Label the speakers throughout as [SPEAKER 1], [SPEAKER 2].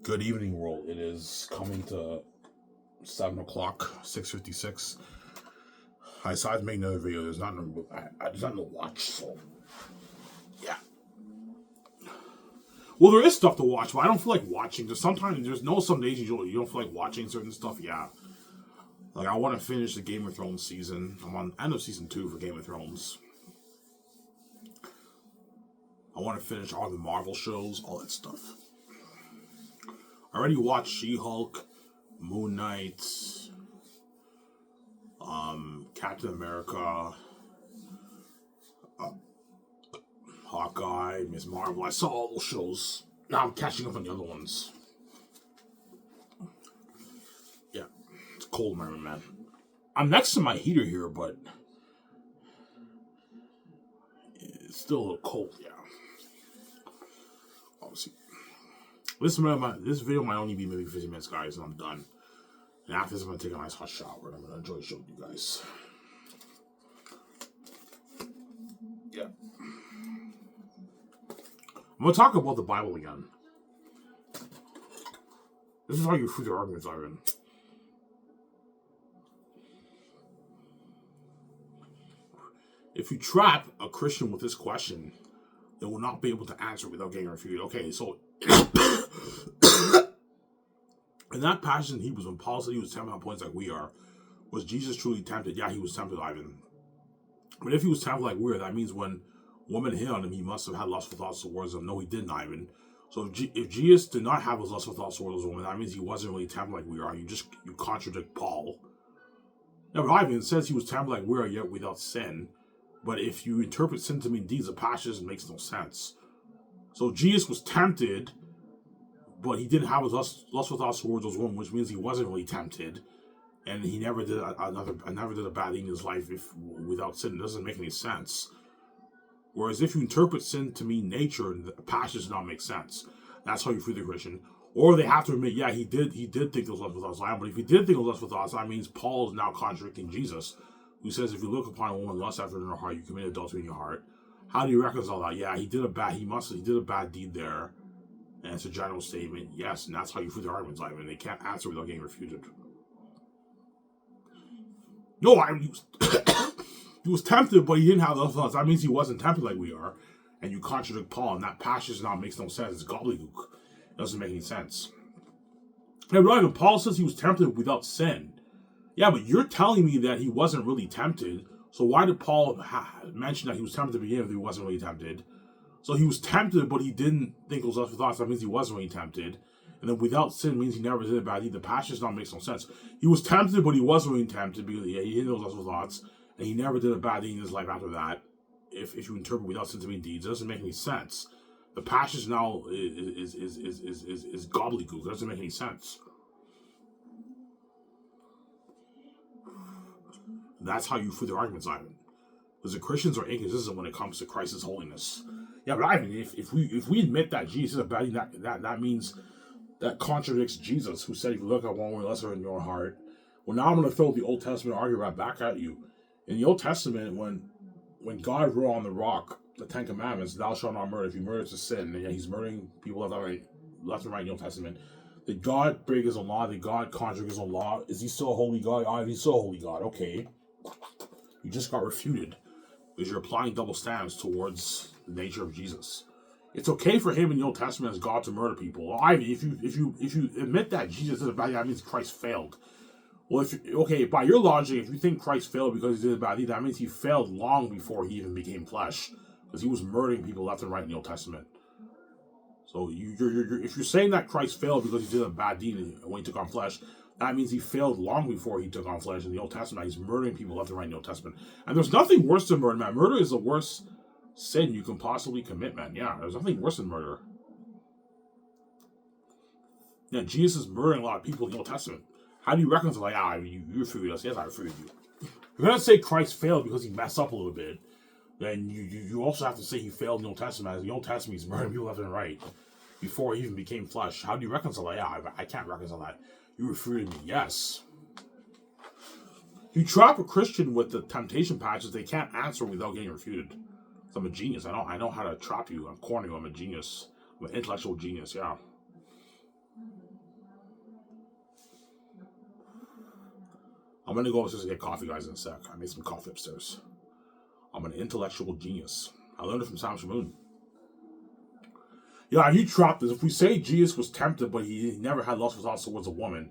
[SPEAKER 1] Good evening, world. It is coming to 7 o'clock, 6:56. I decided to make another video. There's not no watch, so yeah. Well, there is stuff to watch, but I don't feel like watching. Some days you don't feel like watching certain stuff. Yeah, like I want to finish the Game of Thrones season. I'm on end of season 2 for Game of Thrones. I want to finish all the Marvel shows, all that stuff. I already watched She-Hulk, Moon Knight, Captain America, Hawkeye, Ms. Marvel. I saw all those shows. Now I'm catching up on the other ones. Yeah, it's cold in my room, man. I'm next to my heater here, but it's still a little cold, yeah. Obviously. This video might only be maybe 15 minutes, guys, and I'm done. And after this, I'm going to take a nice hot shower, and I'm going to enjoy the show with you guys. Yeah. I'm going to talk about the Bible again. This is how you fruit your arguments are in. If you trap a Christian with this question, they will not be able to answer without getting refuted. Okay, so in that passage in Hebrews, when Paul said he was tempted on points like we are, was Jesus truly tempted? Yeah, he was tempted, Ivan. But if he was tempted like we are, that means when woman hit on him, he must have had lustful thoughts towards them. No, he didn't, Ivan. So if Jesus did not have those lustful thoughts towards those women, that means he wasn't really tempted like we are. You contradict Paul. Yeah, but Ivan, it says he was tempted like we are, yet without sin. But if you interpret sin to mean deeds, the passage makes no sense. So Jesus was tempted, but he didn't have his lustful thoughts towards those women, which means he wasn't really tempted, and he never did a bad thing in his life without sin. It doesn't make any sense. Whereas if you interpret sin to mean nature, the passage does not make sense. That's how you free the Christian. Or they have to admit, yeah, he did think those lustful thoughts. But if he did think those lustful thoughts, that means Paul is now contradicting Jesus, who says if you look upon a woman lust after in her heart, you commit adultery in your heart. How do you reconcile that? Yeah, he did a bad deed there. And it's a general statement, yes, and that's how you free the arguments, Ivan. They can't answer without getting refuted. No, Ivan, he was tempted, but he didn't have those thoughts. That means he wasn't tempted like we are. And you contradict Paul, and that passage now makes no sense. It's gobbledygook. It doesn't make any sense. Hey, Ivan, Paul says he was tempted without sin. Yeah, but you're telling me that he wasn't really tempted. So why did Paul mention that he was tempted to begin with if he wasn't really tempted? So he was tempted, but he didn't think those lustful thoughts. That means he wasn't really tempted. And then without sin means he never did a bad deed. The passage not makes no sense. He was tempted, but he wasn't really tempted because he did those lustful thoughts, and he never did a bad deed in his life after that. If you interpret without sin to mean deeds, it doesn't make any sense. The passage now is gobbledygook. It doesn't make any sense. That's how you free the arguments, Ivan. Because the Christians are inconsistent when it comes to Christ's holiness. Yeah, but Ivan, if we admit that Jesus is a bad thing, that means that contradicts Jesus, who said if you look at one way lesser in your heart. Well, now I'm going to throw the Old Testament argument right back at you. In the Old Testament, when God wrote on the rock the 10 Commandments, thou shalt not murder. If you murder, it's a sin. And yet he's murdering people left and right in the Old Testament. Did God break his own law? Did God contradict his own law? Is he still a holy God? He's still a holy God. Okay. You just got refuted because you're applying double standards towards the nature of Jesus. It's okay for him in the Old Testament as God to murder people. Well, Ivy, if you admit that Jesus did a bad deed, that means Christ failed. Well, by your logic, if you think Christ failed because he did a bad deed, that means he failed long before he even became flesh, because he was murdering people left and right in the Old Testament. So if you're saying that Christ failed because he did a bad deed when he took on flesh, that means he failed long before he took on flesh in the Old Testament. He's murdering people left and right in the Old Testament. And there's nothing worse than murder, man. Murder is the worst sin you can possibly commit, man. Yeah, there's nothing worse than murder. Yeah, Jesus is murdering a lot of people in the Old Testament. How do you reconcile? You refuted us. Yes, I refuted you. If you're going to say Christ failed because he messed up a little bit, then you also have to say he failed in the Old Testament. As the Old Testament, he's murdering people left and right before he even became flesh. How do you reconcile that? Yeah, I can't reconcile that. You refuted me. Yes. You trap a Christian with the temptation patches, they can't answer without getting refuted. So I'm a genius. I know how to trap you. I'm corny. I'm a genius. I'm an intellectual genius. Yeah. gonna go upstairs and get coffee, guys, in a sec. I made some coffee upstairs. I'm an intellectual genius. I learned it from Sam Shamoon. Yeah, you trapped this. If we say Jesus was tempted, but he never had lustful thoughts towards a woman,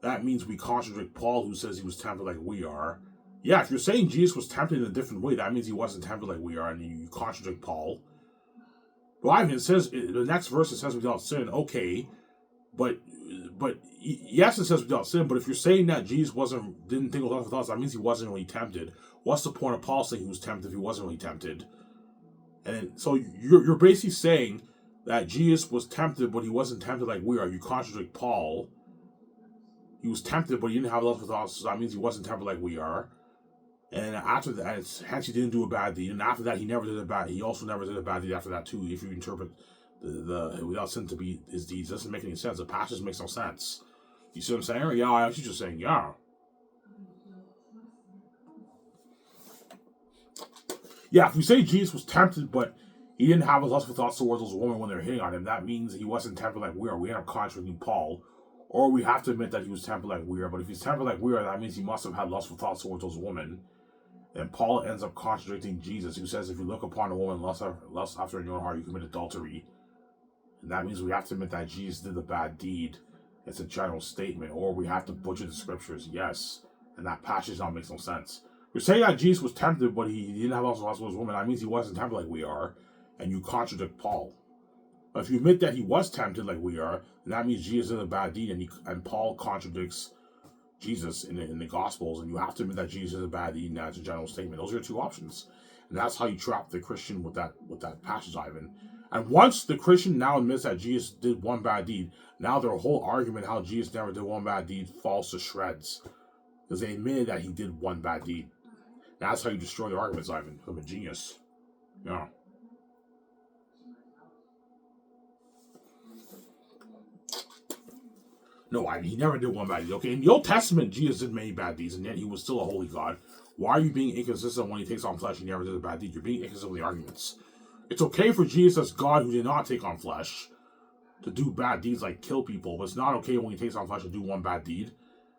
[SPEAKER 1] that means we contradict Paul, who says he was tempted like we are. Yeah, if you're saying Jesus was tempted in a different way, that means he wasn't tempted like we are, and you contradict Paul. Well, I mean, it says, the next verse, it says without sin. Okay, but yes, it says without sin, but if you're saying that Jesus didn't think of lustful thoughts, that means he wasn't really tempted. What's the point of Paul saying he was tempted if he wasn't really tempted? And then, so you're basically saying that Jesus was tempted, but he wasn't tempted like we are. You contradict Paul. He was tempted, but he didn't have lustful thoughts, so that means he wasn't tempted like we are. And after that, hence he didn't do a bad deed. And after that, he also never did a bad deed after that too. If you interpret the without sin to be his deeds, it doesn't make any sense. The passage makes no sense. You see what I'm saying? Yeah, I was just saying, yeah. Yeah, if we say Jesus was tempted, but he didn't have lustful thoughts towards those women when they were hitting on him, that means he wasn't tempted like we are. We end up contradicting Paul. Or we have to admit that he was tempted like we are. But if he's tempted like we are, that means he must have had lustful thoughts towards those women. And Paul ends up contradicting Jesus, who says if you look upon a woman lust after in your heart, you commit adultery. And that means we have to admit that Jesus did the bad deed. It's a general statement. Or we have to butcher the scriptures. Yes. And that passage now makes no sense. You're saying that Jesus was tempted, but he didn't have lustful thoughts towards women. That means he wasn't tempted like we are. And you contradict Paul. But if you admit that he was tempted like we are, then that means Jesus did a bad deed, and Paul contradicts Jesus in the Gospels, and you have to admit that Jesus did a bad deed, and that's a general statement. Those are your two options. And that's how you trap the Christian with that passage, Ivan. And once the Christian now admits that Jesus did one bad deed, now their whole argument how Jesus never did one bad deed falls to shreds. Because they admitted that he did one bad deed. And that's how you destroy the arguments, Ivan. I'm a genius. Yeah. No, I mean, he never did one bad deed. Okay, in the Old Testament, Jesus did many bad deeds, and yet he was still a holy God. Why are you being inconsistent when he takes on flesh? He never did a bad deed. You're being inconsistent with the arguments. It's okay for Jesus, God, who did not take on flesh, to do bad deeds like kill people, but it's not okay when he takes on flesh to do one bad deed.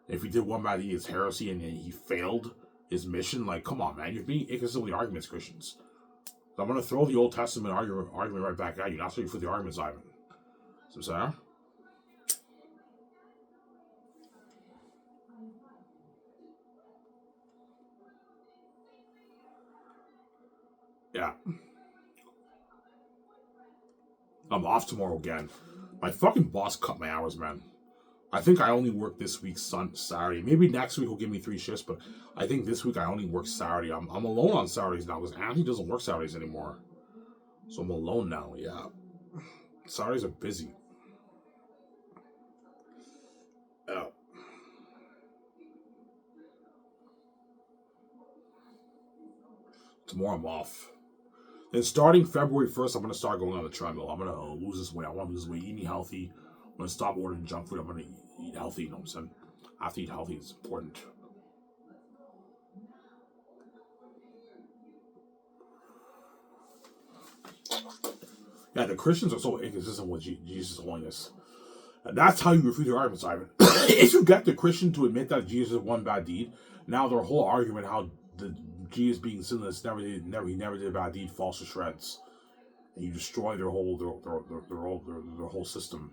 [SPEAKER 1] If he did one bad deed, it's heresy, and he failed his mission. Like, come on, man. You're being inconsistent with the arguments, Christians. So I'm going to throw the Old Testament argument right back at you. Not so you for the arguments, Ivan. So, Sarah? Yeah. I'm off tomorrow again. My fucking boss cut my hours, man. I think I only work this week Saturday. Maybe next week he'll give me 3 shifts, but I think this week I only work Saturday. I'm alone on Saturdays now because Anthony doesn't work Saturdays anymore. So I'm alone now, yeah. Saturdays are busy. Yeah. Tomorrow I'm off. Then starting February 1st, I'm going to start going on the treadmill. I'm going to lose this weight. I want to lose weight, eating healthy. I'm going to stop ordering junk food. I'm going to eat healthy, you know what I'm saying? I have to eat healthy. It's important. Yeah, the Christians are so inconsistent with Jesus' holiness. And that's how you refute their arguments, Ivan. If you get the Christian to admit that Jesus did one bad deed, now their whole argument how Jesus being sinless he never did a bad deed falls to shreds. And you destroy their whole system.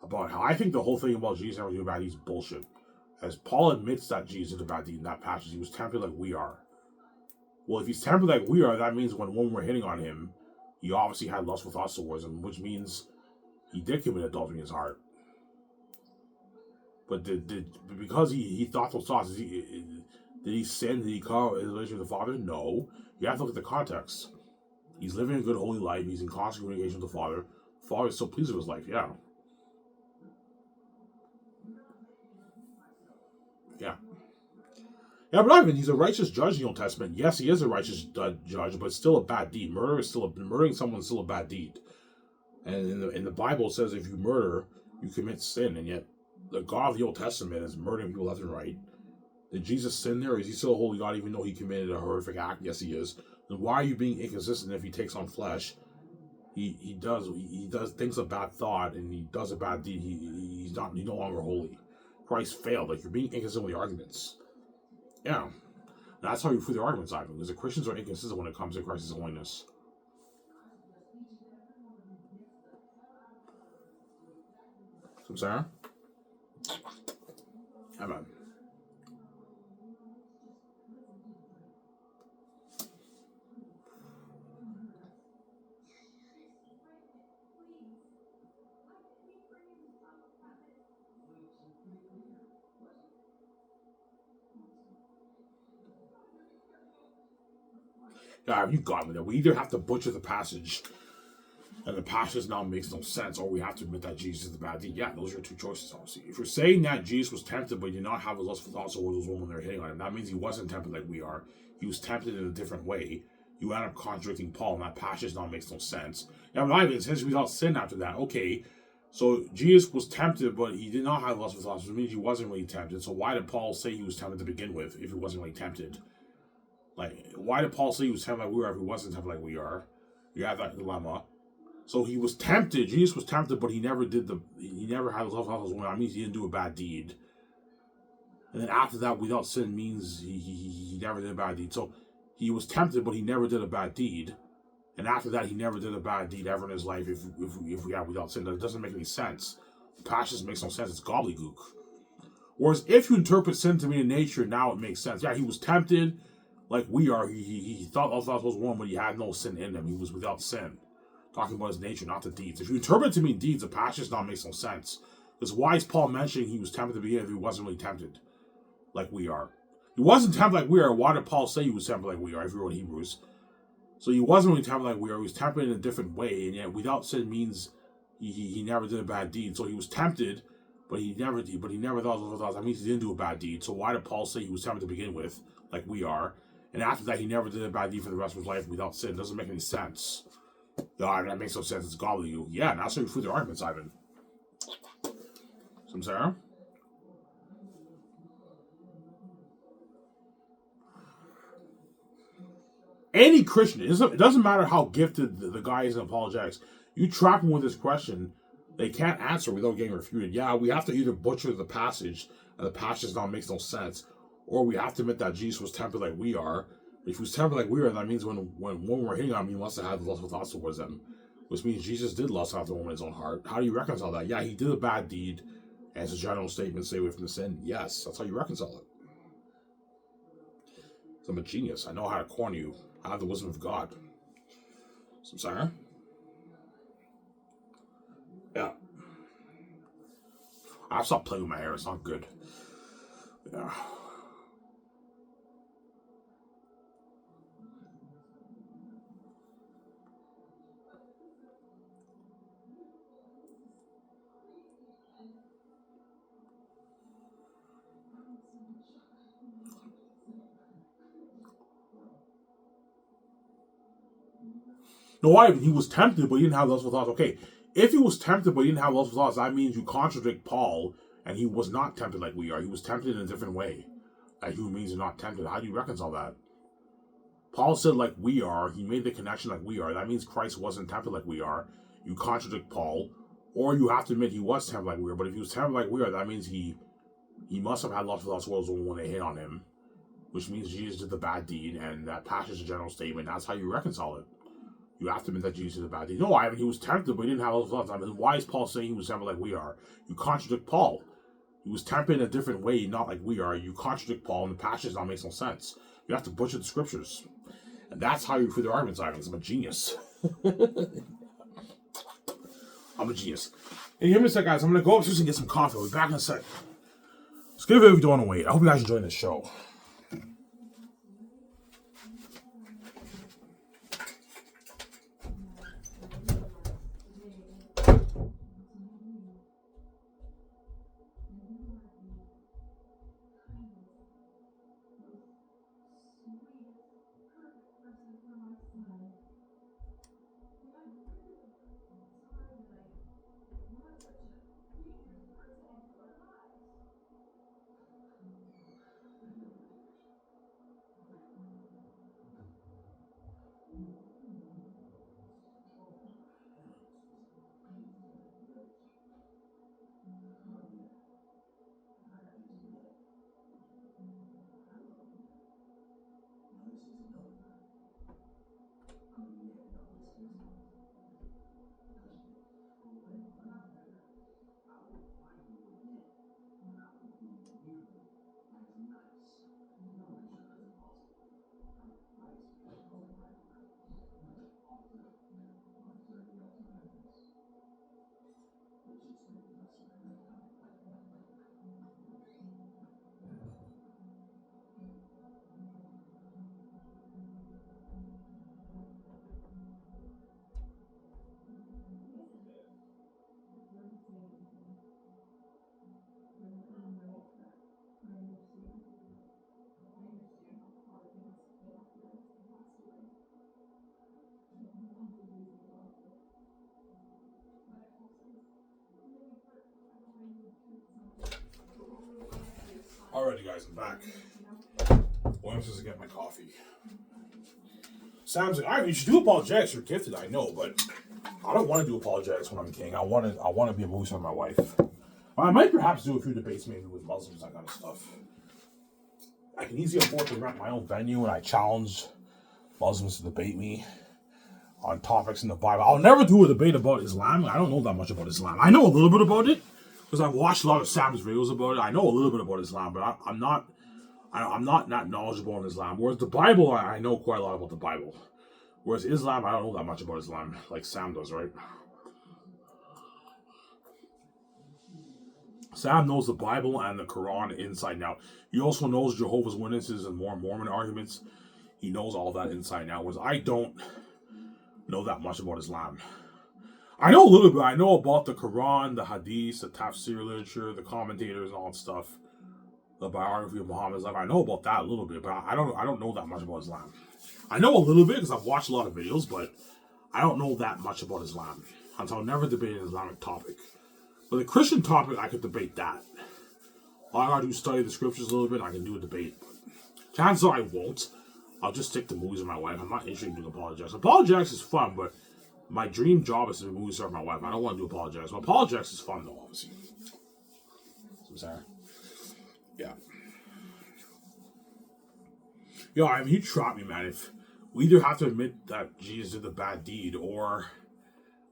[SPEAKER 1] About how I think the whole thing about Jesus never did a bad deed is bullshit. As Paul admits that Jesus did a bad deed in that passage, he was tempted like we are. Well, if he's tempted like we are, that means when women were hitting on him, he obviously had lustful thoughts towards them, which means he did commit adultery in his heart. But because he thought those thoughts, did he sin? Did he call his relationship with the Father? No. You have to look at the context. He's living a good holy life. He's in constant communication with the Father. The Father is so pleased with his life, yeah. Yeah. Yeah, but Ivan, he's a righteous judge in the Old Testament. Yes, he is a righteous judge, but it's still a bad deed. Murdering someone is still a bad deed. And in the Bible, it says if you murder, you commit sin. And yet, the God of the Old Testament is murdering people left and right. Did Jesus sin there? Is he still a holy God even though he committed a horrific act? Yes, he is. Then why are you being inconsistent if he takes on flesh? He thinks a bad thought and he does a bad deed. He's no longer holy. Christ failed. Like, you're being inconsistent with the arguments. Yeah. That's how you refute their arguments, Ivan, because the Christians are inconsistent when it comes to Christ's holiness. So, Sarah? Yeah, man. Yeah, you got me there. We either have to butcher the passage, and the passage now makes no sense, or we have to admit that Jesus is the bad deed. Yeah, those are your two choices, obviously. If you're saying that Jesus was tempted, but he did not have the lustful thoughts of those women they're hitting on him, that means he wasn't tempted like we are. He was tempted in a different way. You end up contradicting Paul, and that passage now makes no sense. Yeah, but Ivan, it says without sin after that. Okay, so Jesus was tempted, but he did not have lustful thoughts, which means he wasn't really tempted. So why did Paul say he was tempted to begin with if he wasn't really tempted? Like, why did Paul say he was tempted like we are if he wasn't tempted like we are? You have that dilemma. So he was tempted. Jesus was tempted, but he never did he never had his love thoughts. That means he didn't do a bad deed. And then after that, without sin means he never did a bad deed. So he was tempted, but he never did a bad deed. And after that, he never did a bad deed ever in his life. If we have without sin, that doesn't make any sense. The passage makes no sense. It's gobbledygook. Whereas if you interpret sin to mean in nature, now it makes sense. Yeah, he was tempted, like we are. He thought all thoughts was one, but he had no sin in him. He was without sin. Talking about his nature, not the deeds. If you interpret it to mean deeds, the passage now makes no sense. Because why is Paul mentioning he was tempted to begin if he wasn't really tempted like we are? He wasn't tempted like we are. Why did Paul say he was tempted like we are if you wrote Hebrews? So he wasn't really tempted like we are. He was tempted in a different way. And yet without sin means he never did a bad deed. So he was tempted, but he never thought that means he didn't do a bad deed. So why did Paul say he was tempted to begin with like we are? And after that, he never did a bad deed for the rest of his life without sin. It doesn't make any sense. No, that makes no sense. It's gobbledygook. Yeah, and that's how you prove their arguments, Ivan. Some Sarah? Any Christian, it doesn't matter how gifted the guy is in apologetics. You trap him with this question, they can't answer without getting refuted. Yeah, we have to either butcher the passage, and the passage now makes no sense, or we have to admit that Jesus was tempted like we are. If he was tempted like we are, that means when we're hitting on him, he must have had lustful thoughts towards them. Which means Jesus did lust after the woman in his own heart. How do you reconcile that? Yeah, he did a bad deed. And it's a general statement, stay away from the sin. Yes, that's how you reconcile it. I'm a genius. I know how to corner you. I have the wisdom of God. Some Sarah? Yeah. I've stopped playing with my hair. It's not good. Yeah. No, why? He was tempted, but he didn't have lustful thoughts. Okay, if he was tempted, but he didn't have lustful thoughts, that means you contradict Paul, and he was not tempted like we are. He was tempted in a different way. That human beings are not tempted. How do you reconcile that? Paul said like we are. He made the connection like we are. That means Christ wasn't tempted like we are. You contradict Paul, or you have to admit he was tempted like we are. But if he was tempted like we are, that means he must have had lustful thoughts when they hit on him, which means Jesus did the bad deed, and that passage is a general statement. That's how you reconcile it. You have to admit that Jesus did the bad deed. No, Ivan, he was tempted, but he didn't have lustful thoughts. I mean, why is Paul saying he was tempted like we are? You contradict Paul. He was tempted in a different way, not like we are. You contradict Paul, and the passage now makes no sense. You have to butcher the scriptures. And that's how you prove their arguments, Ivan. I'm a genius. I'm a genius. And give me a sec, guys. I'm going to go upstairs and get some coffee. I'll be back in a sec. Let's give it if you don't want to wait. I hope you guys enjoying this show. Alrighty, guys, I'm back. Well, I'm supposed to get my coffee. Sam's like, all right, you should do apologetics. You're gifted, I know, but I don't want to do apologetics when I'm king. I want to be a movie star with my wife. I might perhaps do a few debates maybe with Muslims, that kind of stuff. I can easily afford to rent my own venue, and I challenge Muslims to debate me on topics in the Bible. I'll never do a debate about Islam. I don't know that much about Islam. I know a little bit about it because I've watched a lot of Sam's videos about it. I know a little bit about Islam, but I'm not that knowledgeable in Islam. Whereas the Bible, I know quite a lot about the Bible. Whereas Islam, I don't know that much about Islam, like Sam does, right? Sam knows the Bible and the Quran inside and out. He also knows Jehovah's Witnesses and more Mormon arguments. He knows all that inside and out. Whereas I don't know that much about Islam. I know a little bit. I know about the Quran, the Hadith, the Tafsir literature, the commentators, and all that stuff. The biography of Muhammad's life. I know about that a little bit, but I don't know that much about Islam. I know a little bit because I've watched a lot of videos, but I don't know that much about Islam. Until I've never debated an Islamic topic. But the Christian topic, I could debate that. All I gotta do is study the scriptures a little bit, and I can do a debate. Chances are I won't. I'll just stick to movies with my wife. I'm not interested in doing apologetics. Apologetics is fun, but my dream job is to be a movie star with my wife. I don't want to do apologetics. But apologetics is fun, though, obviously. I'm sorry. Yeah. Yo, I mean, you trap me, man. If we either have to admit that Jesus did the bad deed, or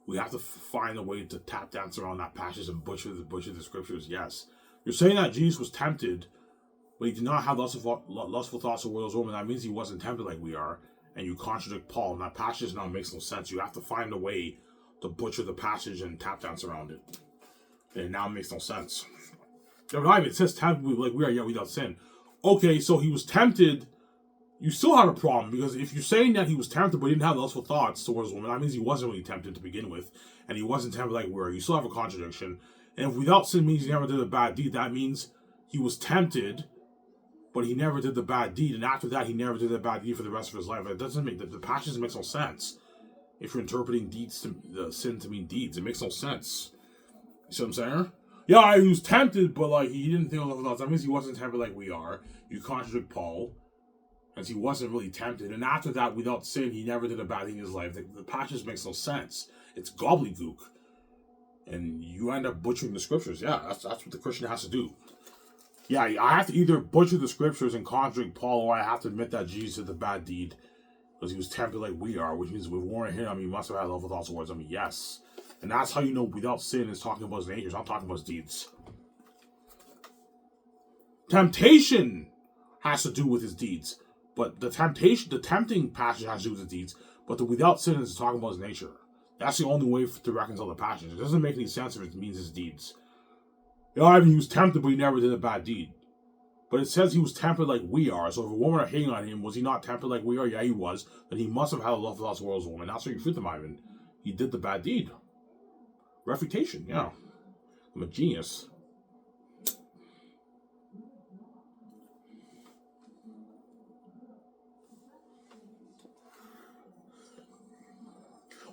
[SPEAKER 1] we have to find a way to tap dance around that passage and butcher the scriptures. Yes, you're saying that Jesus was tempted, but he did not have lustful thoughts of those women. That means he wasn't tempted like we are, and you contradict Paul. And that passage now makes no sense. You have to find a way to butcher the passage and tap dance around it. And it now makes no sense. It says tempted like we are yet without sin. Okay, so he was tempted. You still have a problem, because if you're saying that he was tempted but he didn't have lustful thoughts towards women, that means he wasn't really tempted to begin with, and he wasn't tempted like we were. You still have a contradiction. And if without sin means he never did a bad deed, that means he was tempted, but he never did the bad deed, and after that he never did the bad deed for the rest of his life. It doesn't make the passage makes no sense. If you're interpreting sin to mean deeds, it makes no sense. You see what I'm saying? Yeah, he was tempted, but like he didn't think of lustful thoughts. That means he wasn't tempted like we are. You contradict Paul. As he wasn't really tempted. And after that, without sin, he never did a bad thing in his life. The passage makes no sense. It's gobbledygook. And you end up butchering the scriptures. Yeah, that's what the Christian has to do. Yeah, I have to either butcher the scriptures and contradict Paul, or I have to admit that Jesus did the bad deed because he was tempted like we are, which means we warned him. He must have had love with thoughts towards him. Yes. And that's how you know without sin is talking about his nature. It's not talking about his deeds. Temptation has to do with his deeds. But the tempting passage has to do with his deeds, but the without sin is talking about his nature. That's the only way to reconcile the passage. It doesn't make any sense if it means his deeds. You know, I mean, he was tempted, but he never did a bad deed. But it says he was tempted like we are. So if a woman are hating on him, was he not tempted like we are? Yeah, he was. Then he must have had a love for lost world's woman. That's what you fit him, Ivan. He did the bad deed. Refutation, yeah. I'm a genius.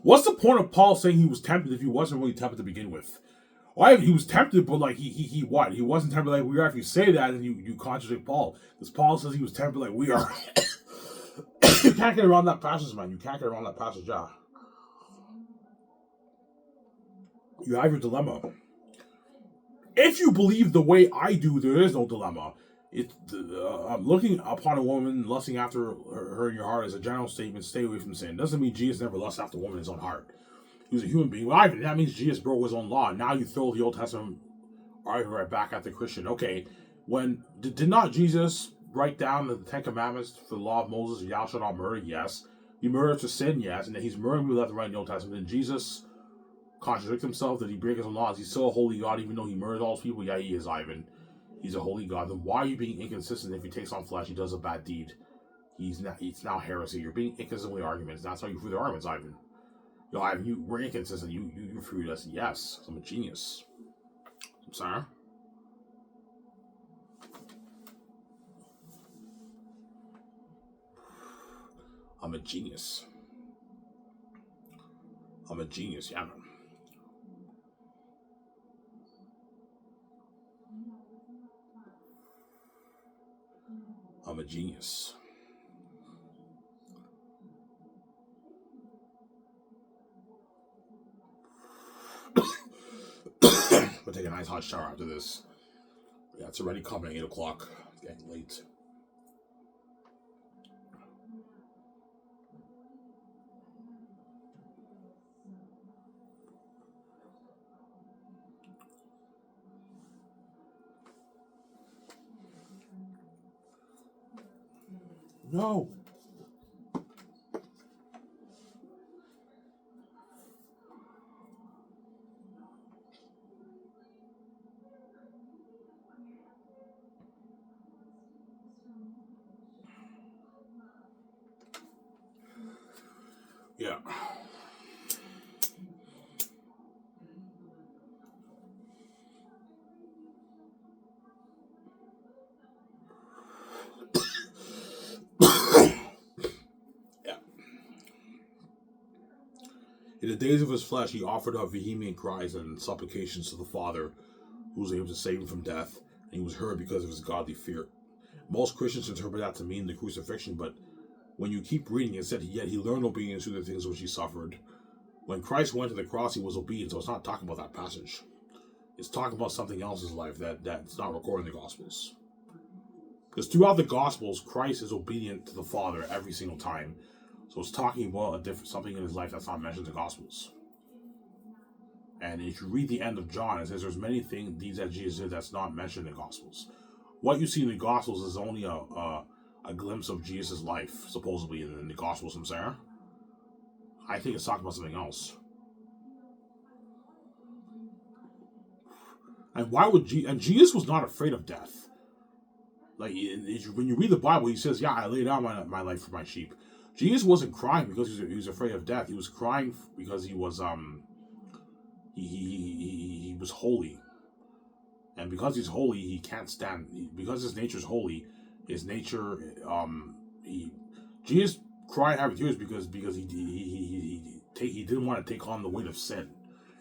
[SPEAKER 1] What's the point of Paul saying he was tempted if he wasn't really tempted to begin with? Why, he was tempted, but like he what? He wasn't tempted like we are. If you say that, then you contradict Paul. Because Paul says he was tempted like we are. You can't get around that passage, man. You can't get around that passage, yeah. You have your dilemma. If you believe the way I do, there is no dilemma. Looking upon a woman, lusting after her in your heart is a general statement. Stay away from sin. Doesn't mean Jesus never lusted after a woman in his own heart. He was a human being. Well, Ivan, that means Jesus broke his own law. Now you throw the Old Testament argument right back at the Christian. Okay, did not Jesus write down the Ten Commandments for the law of Moses? Thou shalt not murder. Yes. You murder to sin. Yes. And then he's murdering me left and right in the Old Testament. Then Jesus contradict himself? Did he break his own laws? He's still a holy God, even though he murdered all those people. Yeah, he is, Ivan. He's a holy God. Then why are you being inconsistent? If he takes on flesh, he does a bad deed. It's now heresy. You're being inconsistent with arguments. That's how you refute the arguments, Ivan. Ivan, we're inconsistent. You refute us. Yes, I'm a genius. I'm sorry. I'm a genius. I'm a genius, yeah, man. I'm a genius. We'll take a nice hot shower after this. Yeah, it's already coming, 8 o'clock. It's getting late. No. Yeah. Yeah. In the days of his flesh, he offered up vehement cries and supplications to the Father, who was able to save him from death, and he was heard because of his godly fear. Most Christians interpret that to mean the crucifixion, but when you keep reading, it said, yet he learned obedience through the things which he suffered. When Christ went to the cross, he was obedient, so it's not talking about that passage. It's talking about something else in his life that's not recorded in the Gospels. Because throughout the Gospels, Christ is obedient to the Father every single time. So it's talking about something in his life that's not mentioned in the Gospels. And if you read the end of John, it says there's many things that Jesus did that's not mentioned in the Gospels. What you see in the Gospels is only a glimpse of Jesus' life, supposedly, in the Gospels from Sarah. I think it's talking about something else. And why would and Jesus was not afraid of death. Like, when you read the Bible, he says, yeah, I lay down my life for my sheep. Jesus wasn't crying because he was afraid of death. He was crying because he was he was holy. And because he's holy, he can't stand. Because his nature is holy, his nature Jesus cried having tears because he didn't want to take on the weight of sin,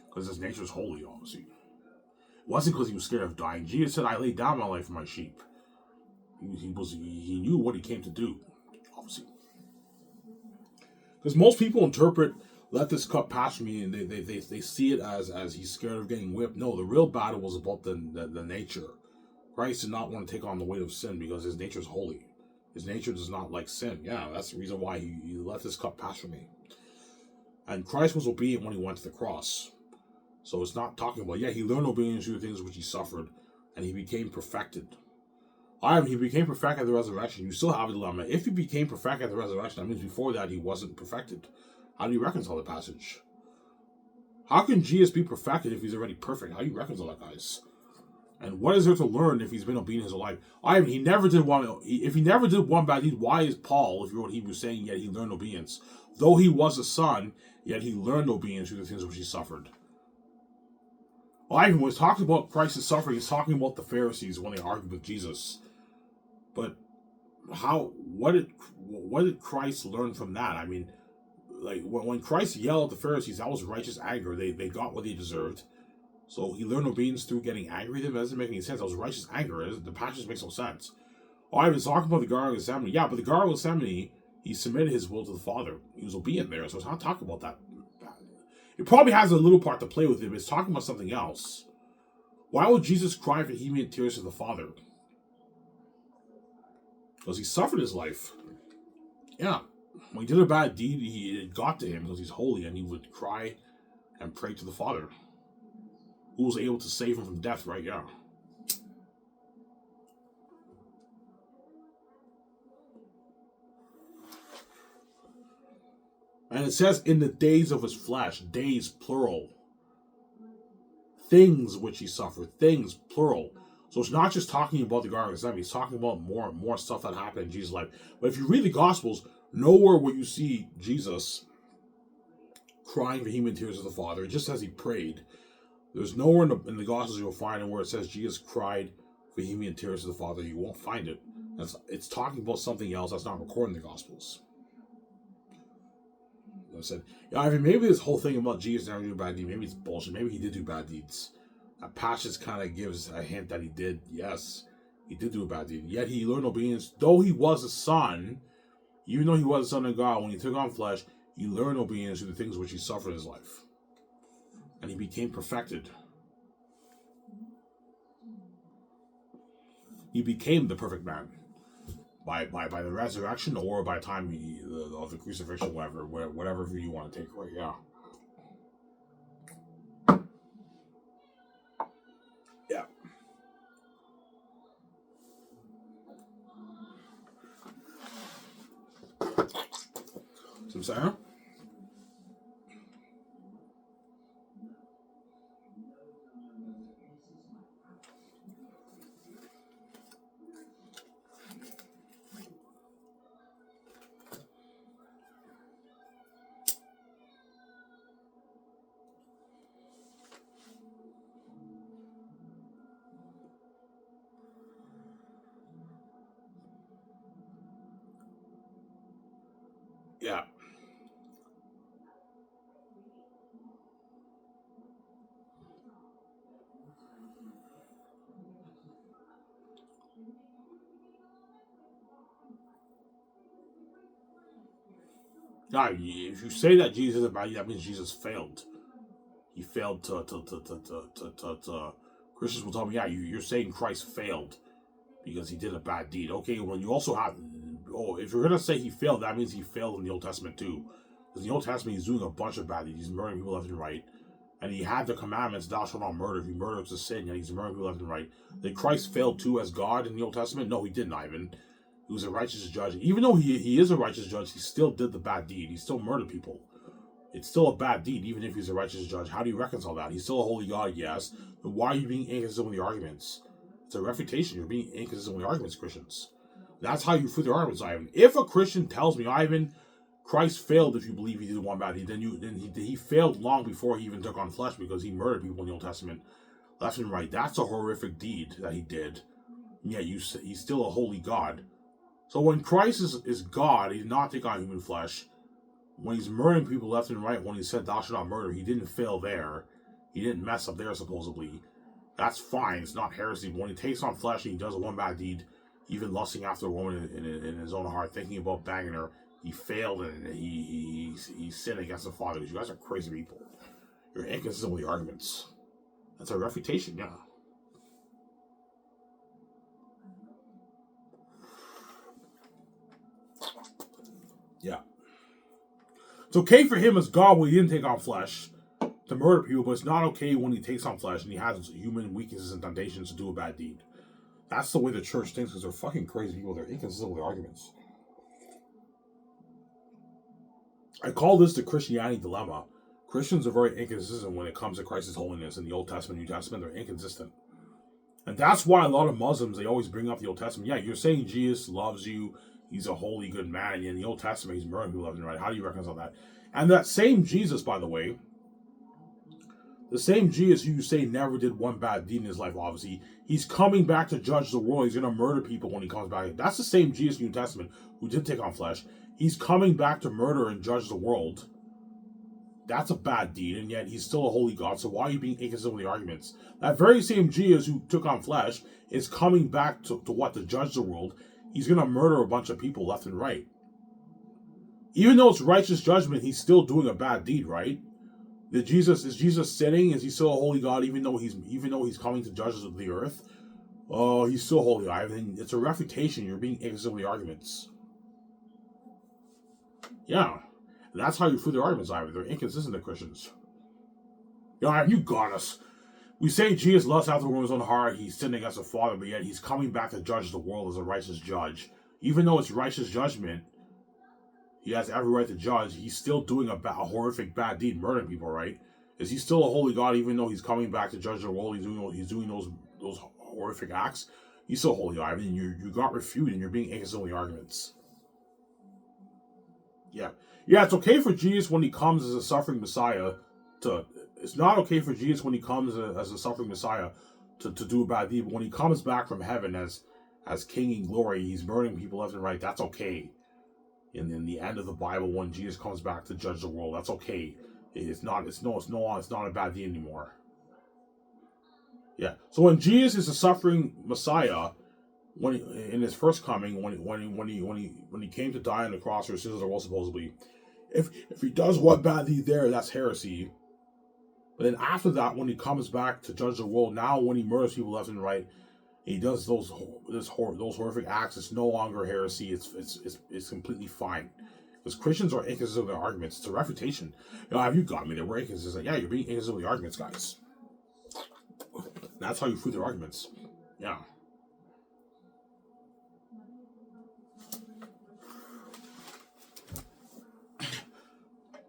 [SPEAKER 1] because his nature is holy, obviously. It wasn't because he was scared of dying. Jesus said, I lay down my life for my sheep. He knew what he came to do, obviously. Because most people interpret let this cup pass me, and they see it as he's scared of getting whipped. No, the real battle was about the nature. Christ did not want to take on the weight of sin because his nature is holy. His nature does not like sin. Yeah, that's the reason why he let this cup pass from me. And Christ was obedient when he went to the cross. So it's not talking about, he learned obedience through the things which he suffered, and he became perfected. He became perfect at the resurrection. You still have a dilemma. If he became perfect at the resurrection, that means before that he wasn't perfected. How do you reconcile the passage? How can Jesus be perfected if he's already perfect? How do you reconcile that, guys? And what is there to learn if he's been obedient his whole life? He never did one. If he never did one bad deed, why is Paul, if you're what he was saying, yet he learned obedience? Though he was a son, yet he learned obedience through the things which he suffered. When he's talking about Christ's suffering, he's talking about the Pharisees when they argued with Jesus. But what did Christ learn from that? When Christ yelled at the Pharisees, that was righteous anger. They got what they deserved. So he learned obedience through getting angry at them. That doesn't make any sense. That was righteous anger. The passage makes no sense. He's talking about the Garden of Gethsemane. Yeah, but the Garden of Gethsemane, he submitted his will to the Father. He was obedient there. So it's not talking about that. It probably has a little part to play with it, but it's talking about something else. Why would Jesus cry for vehement tears to the Father? Because he suffered his life. Yeah. When he did a bad deed, it got to him because he's holy, and he would cry and pray to the Father, who was able to save him from death, right? Yeah. And it says in the days of his flesh, days plural. things which he suffered. Things, plural. So it's not just talking about the Garden of Gethsemane. He's talking about more stuff that happened in Jesus' life. But if you read the Gospels, nowhere will you see Jesus crying vehement tears to the Father. It just says he prayed. There's nowhere in the Gospels you'll find it where it says Jesus cried vehement tears to the Father. You won't find it. It's talking about something else that's not recorded in the Gospels. I said, yeah, I mean, maybe this whole thing about Jesus never doing bad deeds, maybe it's bullshit. Maybe he did do bad deeds. That passage kind of gives a hint that he did. Yes, he did do a bad deed. Yet he learned obedience. Though he was a son, even though he was a son of God, when he took on flesh, he learned obedience through the things which he suffered in his life. And he became perfected. He became the perfect man. By the resurrection or by the time of the crucifixion, whatever view you want to take, right? Yeah. Yeah. Some Sarah? Yeah. Yeah, if you say that Jesus is a bad, that means Jesus failed. He failed to Christians will tell me, yeah, you're saying Christ failed because he did a bad deed. Okay, well, you also have, if you're going to say he failed, that means he failed in the Old Testament too. Because in the Old Testament, he's doing a bunch of bad deeds. He's murdering people left and right. And he had the commandments, thou shalt not murder. If you murder, it's a sin. And he's murdering people left and right. Did Christ fail too as God in the Old Testament? No, he didn't, Ivan. He was a righteous judge. Even though he is a righteous judge, he still did the bad deed. He still murdered people. It's still a bad deed, even if he's a righteous judge. How do you reconcile that? He's still a holy God, yes. But why are you being inconsistent with the arguments? It's a refutation. You're being inconsistent with the arguments, Christians. That's how you fit the arguments, Ivan. If a Christian tells me, Ivan, Christ failed if you believe he did one bad deed, then he failed long before he even took on flesh because he murdered people in the Old Testament left and right. That's a horrific deed that he did. And yet he's still a holy God. So when Christ is God, he did not take on human flesh. When he's murdering people left and right, when he said thou shalt not murder, he didn't fail there. He didn't mess up there, supposedly. That's fine. It's not heresy. But when he takes on flesh and he does one bad deed, even lusting after a woman in his own heart, thinking about banging her, he failed and he sinned against the Father. You guys are crazy people. You're inconsistent with the arguments. That's a refutation, yeah. Yeah. It's okay for him as God when he didn't take on flesh to murder people, but it's not okay when he takes on flesh and he has human weaknesses and temptations to do a bad deed. That's the way the church thinks because they're fucking crazy people. They're inconsistent with their arguments. I call this the Christianity dilemma. Christians are very inconsistent when it comes to Christ's holiness in the Old Testament, New Testament. They're inconsistent. And that's why a lot of Muslims, they always bring up the Old Testament. Yeah, you're saying Jesus loves you. He's a holy, good man. And in the Old Testament, he's murdering people left and right. How do you reconcile that? And that same Jesus, by the way, the same Jesus you say never did one bad deed in his life, obviously, he's coming back to judge the world. He's going to murder people when he comes back. That's the same Jesus in the New Testament who did take on flesh. He's coming back to murder and judge the world. That's a bad deed, and yet he's still a holy God. So why are you being inconsistent with the arguments? That very same Jesus who took on flesh is coming back to what? To judge the world. He's going to murder a bunch of people left and right. Even though it's righteous judgment, he's still doing a bad deed, right? Is Jesus sinning? Is he still a holy God even though he's coming to judge the earth? Oh, he's still holy. It's a refutation. You're being inconsistent with the arguments. Yeah. And that's how you prove their arguments, Ivan. They're inconsistent, the Christians. You got us. We say Jesus lusts after the woman's own heart. He's sinning against the Father, but yet he's coming back to judge the world as a righteous judge. Even though it's righteous judgment, he has every right to judge. He's still doing a horrific bad deed, murdering people, right? Is he still a holy God even though he's coming back to judge the world? He's doing those horrific acts. He's still a holy God. I mean, you got refuted and you're being inconsistent with the arguments. Yeah. Yeah, it's okay for Jesus when he comes as a suffering Messiah it's not okay for Jesus when he comes as a suffering Messiah to do a bad deed, but when he comes back from heaven as king in glory, he's murdering people left and right, that's okay. In the end of the Bible, when Jesus comes back to judge the world, that's okay. It's not a bad deed anymore. Yeah. So when Jesus is a suffering Messiah, in his first coming, when he came to die on the cross for sins of the world, supposedly, if he does one bad deed there, that's heresy. But then after that, when he comes back to judge the world, now when he murders people left and right, and he does those horrific acts, it's no longer heresy. It's completely fine. Because Christians are inconsistent with their arguments. It's a refutation. Have you got me there? We're inconsistent. Yeah, you're being inconsistent with the arguments, guys. That's how you prove their arguments. Yeah.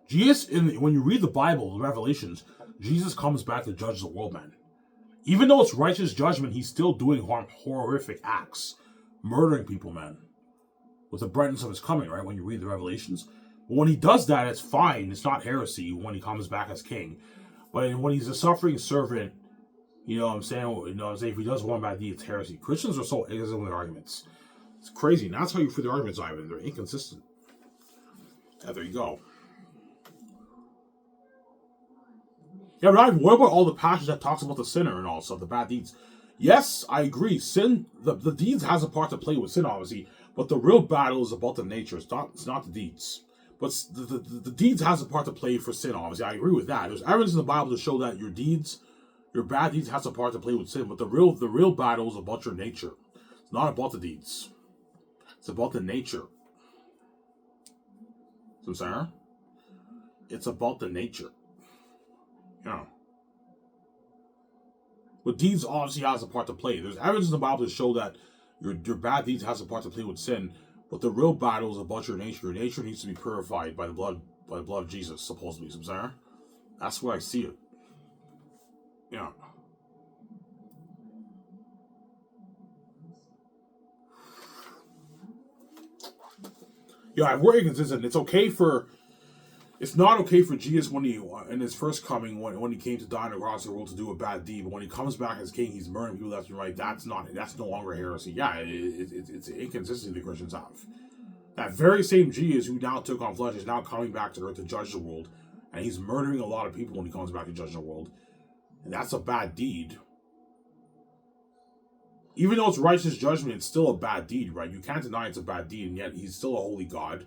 [SPEAKER 1] Jesus, when you read the Bible, the Revelations, Jesus comes back to judge the world, man. Even though it's righteous judgment, he's still doing horrific acts. Murdering people, man. With the brightness of his coming, right? When you read the Revelations. But when he does that, it's fine. It's not heresy when he comes back as king. But when he's a suffering servant, you know what I'm saying? If he does one bad deed, it's heresy. Christians are so inconsistent with their arguments. It's crazy. And that's how you fit their arguments, Ivan. They're inconsistent. Yeah, there you go. Yeah, but Ivan, what about all the passage that talks about the sinner and all stuff, the bad deeds? Yes, I agree. Sin, the deeds has a part to play with sin, obviously, but the real battle is about the nature. It's not the deeds. But the deeds has a part to play for sin, obviously. I agree with that. There's evidence in the Bible to show that your bad deeds has a part to play with sin, but the real battle is about your nature. It's not about the deeds. It's about the nature. So I'm saying? It's about the nature. Yeah. But deeds obviously has a part to play. There's evidence in the Bible to show that your bad deeds has a part to play with sin, but the real battle is about your nature. Your nature needs to be purified by the blood of Jesus, supposedly. So I'm saying? That's where I see it. Yeah. Yeah, we're inconsistent. It's not okay for Jesus when he, in his first coming, when he came to die on the cross of the world to do a bad deed, but when he comes back as king, he's murdering people left and right. That's no longer heresy. Yeah, it's an inconsistency the Christians have. That very same Jesus who now took on flesh is now coming back to earth to judge the world, and he's murdering a lot of people when he comes back to judge the world. And that's a bad deed. Even though it's righteous judgment, it's still a bad deed, right? You can't deny it's a bad deed, and yet he's still a holy God.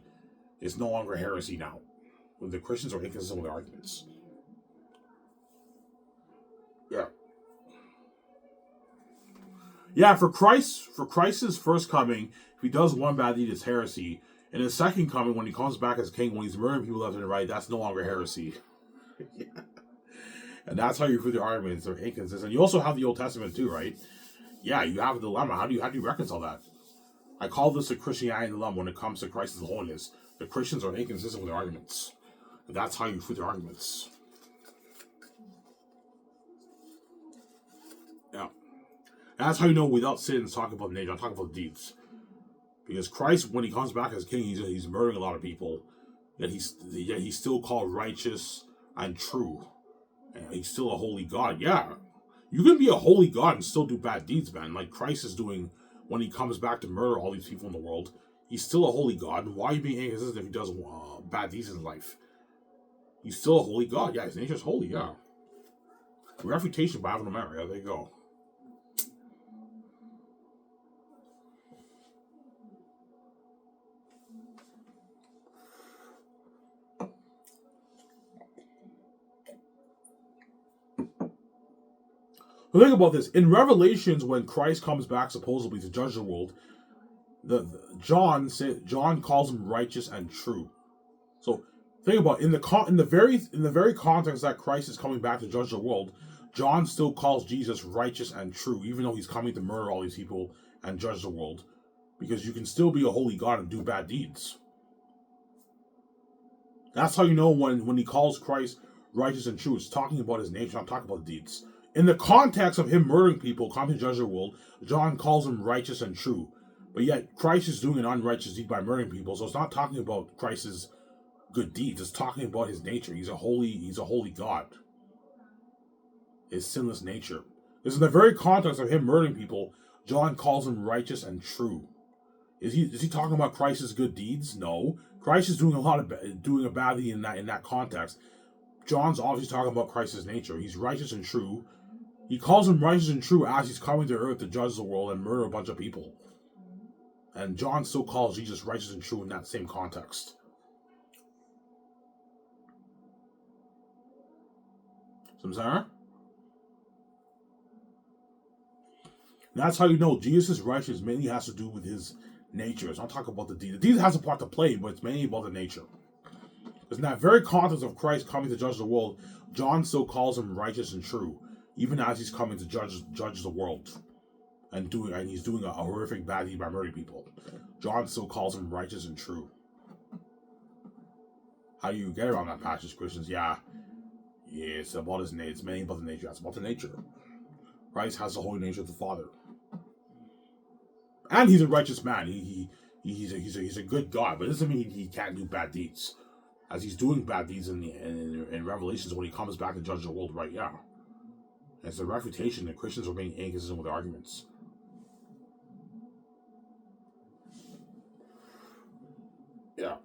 [SPEAKER 1] It's no longer heresy now. The Christians are inconsistent with their arguments. Yeah. Yeah, for Christ's first coming, if he does one bad deed, it's heresy. And his second coming, when he comes back as king, when he's murdering people left and right, that's no longer heresy. Yeah. And that's how you prove the arguments are inconsistent. You also have the Old Testament too, right? Yeah, you have a dilemma. How do you reconcile that? I call this a Christianity dilemma when it comes to Christ's holiness. The Christians are inconsistent with their arguments. And that's how you prove their arguments. Yeah. And that's how you know without sin, it's talking about the nature. I'm talking about the deeds. Because Christ, when he comes back as king, he's murdering a lot of people. Yet he's still called righteous and true. And he's still a holy God. Yeah. You can be a holy God and still do bad deeds, man. Like Christ is doing when he comes back to murder all these people in the world. He's still a holy God. Why are you being inconsistent if he does bad deeds in life? He's still a holy God. Yeah, his nature is holy, yeah. Refutation by Alvin O'Mara. Yeah, there you go. But think about this. In Revelations, when Christ comes back supposedly to judge the world, John calls him righteous and true. So think about it. In the very context that Christ is coming back to judge the world, John still calls Jesus righteous and true, even though he's coming to murder all these people and judge the world. Because you can still be a holy God and do bad deeds. That's how you know when he calls Christ righteous and true. It's talking about his nature, not talking about deeds. In the context of him murdering people, coming to judge the world, John calls him righteous and true. But yet, Christ is doing an unrighteous deed by murdering people, so it's not talking about Christ's good deeds. It's talking about his nature. He's a holy God. His sinless nature. This is in the very context of him murdering people. John calls him righteous and true. Is he talking about Christ's good deeds? No. Christ is doing doing a bad deed in that context. John's obviously talking about Christ's nature. He's righteous and true. He calls him righteous and true as he's coming to earth to judge the world and murder a bunch of people. And John still calls Jesus righteous and true in that same context. Samsara? That's how you know Jesus' righteousness mainly has to do with his nature. It's not talking about the deed. The deed has a part to play, but it's mainly about the nature. Because in that very context of Christ coming to judge the world, John still calls him righteous and true, even as he's coming to judge the world. And he's doing a horrific bad deed by murdering people. John still calls him righteous and true. How do you get around that passage, Christians? Yeah, it's about his nature. It's mainly about the nature. That's about the nature. Christ has the holy nature of the Father. And he's a righteous man. He's a good God, but it doesn't mean he can't do bad deeds. As he's doing bad deeds in Revelations when he comes back to judge the world, right? Yeah. It's a refutation that Christians are being inconsistent with arguments. Yeah.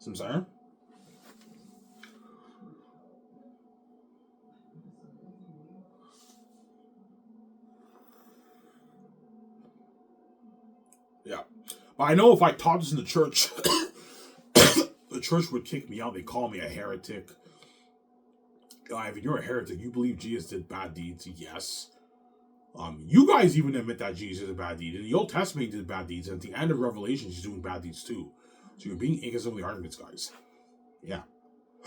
[SPEAKER 1] Samsara? Yeah. But I know if I taught this in the church, the church would kick me out. They call me a heretic. If you're a heretic, you believe Jesus did bad deeds. Yes. You guys even admit that Jesus did a bad deed. In the Old Testament, he did bad deeds. And at the end of Revelation, he's doing bad deeds too. So you're being inconsistent with the arguments, guys. Yeah.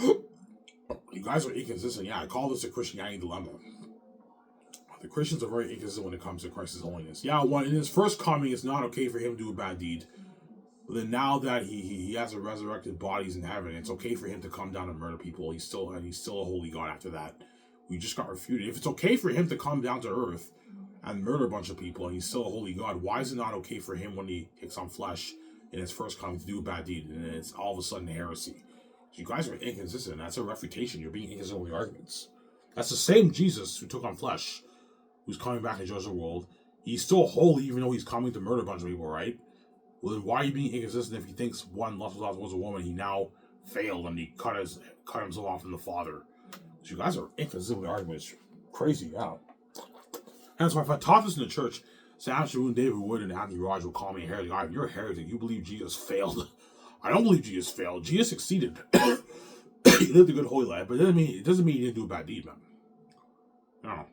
[SPEAKER 1] You guys are inconsistent. Yeah, I call this a Christianity dilemma. The Christians are very inconsistent when it comes to Christ's holiness. Yeah, in his first coming, it's not okay for him to do a bad deed. But then now that he has a resurrected bodies in heaven, it's okay for him to come down and murder people. He's still a holy God after that. We just got refuted. If it's okay for him to come down to earth and murder a bunch of people and he's still a holy God, why is it not okay for him when he takes on flesh in his first coming to do a bad deed? And it's all of a sudden heresy. So you guys are inconsistent. That's a refutation. You're being inconsistent with the arguments. That's the same Jesus who took on flesh, who's coming back to judge the world. He's still holy even though he's coming to murder a bunch of people, right? Well, then why are you being inconsistent if he thinks one lust was a woman, he now failed and he cut himself off from the Father? So you guys are inconsistent with the arguments. Crazy, yeah. And so if I taught this in the church, Sam Sharoon, David Wood, and Anthony Rogers will call me a heretic. You're a heretic. You believe Jesus failed. I don't believe Jesus failed. Jesus succeeded. He lived a good holy life, but it doesn't mean he didn't do a bad deed, man. No.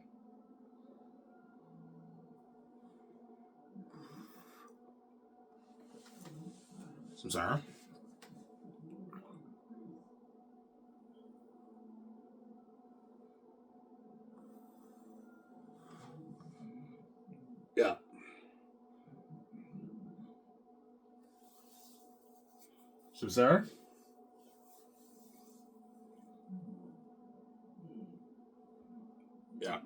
[SPEAKER 1] Samsara? Yeah. Samsara? Yeah.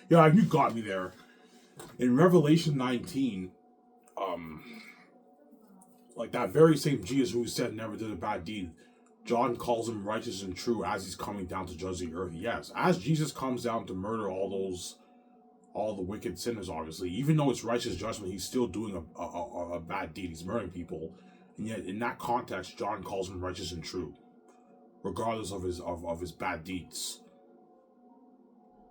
[SPEAKER 1] Yeah, you got me there. In Revelation 19, like that very same Jesus who said never did a bad deed, John calls him righteous and true as he's coming down to judge the earth. Yes, as Jesus comes down to murder all the wicked sinners, obviously, even though it's righteous judgment, he's still doing a bad deed. He's murdering people. And yet, in that context, John calls him righteous and true, regardless of his bad deeds.